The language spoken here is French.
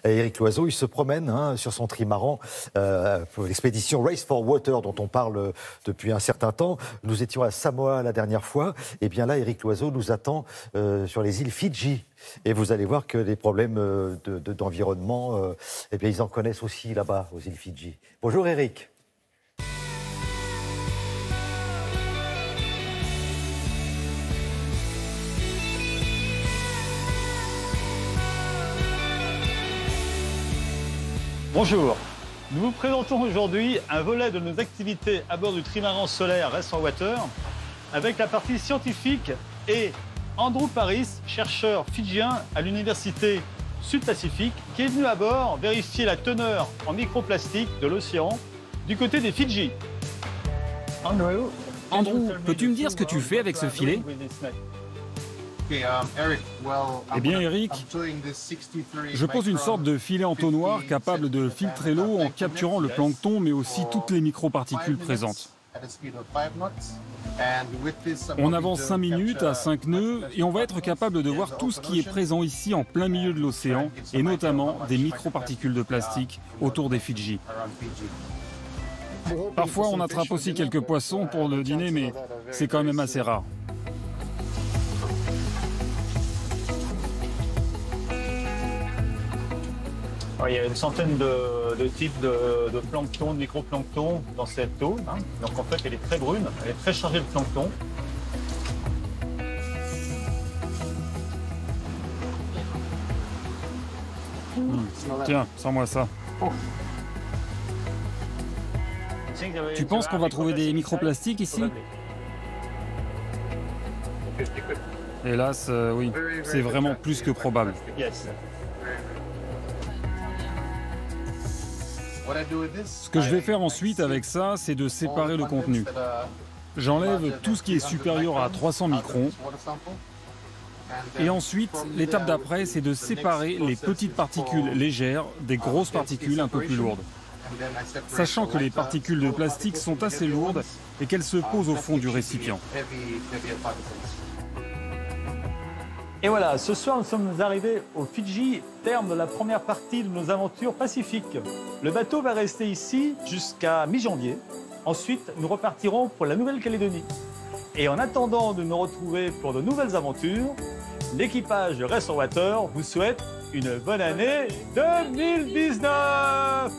Éric Loiseau, il se promène sur son trimaran pour l'expédition Race for Water dont on parle depuis un certain temps. Nous étions à Samoa la dernière fois. Et bien là, Éric Loiseau nous attend sur les îles Fidji. Et vous allez voir que les problèmes d'environnement, eh bien, ils en connaissent aussi là-bas, aux îles Fidji. Bonjour Éric. Bonjour, nous vous présentons aujourd'hui un volet de nos activités à bord du trimaran solaire Race for Water avec la partie scientifique et Andrew Paris, chercheur fidjien à l'université Sud-Pacifique, qui est venu à bord vérifier la teneur en microplastique de l'océan du côté des Fidji. Andrew, peux-tu me dire ce que tu fais avec ce filet ? Eh bien, Eric, je pose une sorte de filet entonnoir capable de filtrer l'eau en capturant le plancton, mais aussi toutes les microparticules présentes. On avance 5 minutes à 5 nœuds et on va être capable de voir tout ce qui est présent ici en plein milieu de l'océan, et notamment des microparticules de plastique autour des Fidji. Parfois, on attrape aussi quelques poissons pour le dîner, mais c'est quand même assez rare. Il y a une centaine de types de plancton, de microplancton dans cette eau. Donc en fait, elle est très brune, elle est très chargée de plancton. Tiens, sens-moi ça. Tu penses qu'on va trouver des microplastiques ici ? Hélas, oui, c'est vraiment plus que probable. Ce que je vais faire ensuite avec ça, c'est de séparer le contenu. J'enlève tout ce qui est supérieur à 300 microns. Et ensuite, l'étape d'après, c'est de séparer les petites particules légères des grosses particules un peu plus lourdes. Sachant que les particules de plastique sont assez lourdes et qu'elles se posent au fond du récipient. Et voilà, ce soir, nous sommes arrivés aux Fidji, terme de la première partie de nos aventures pacifiques. Le bateau va rester ici jusqu'à mi-janvier. Ensuite, nous repartirons pour la Nouvelle-Calédonie. Et en attendant de nous retrouver pour de nouvelles aventures, l'équipage de Race for Water vous souhaite une bonne année 2019 !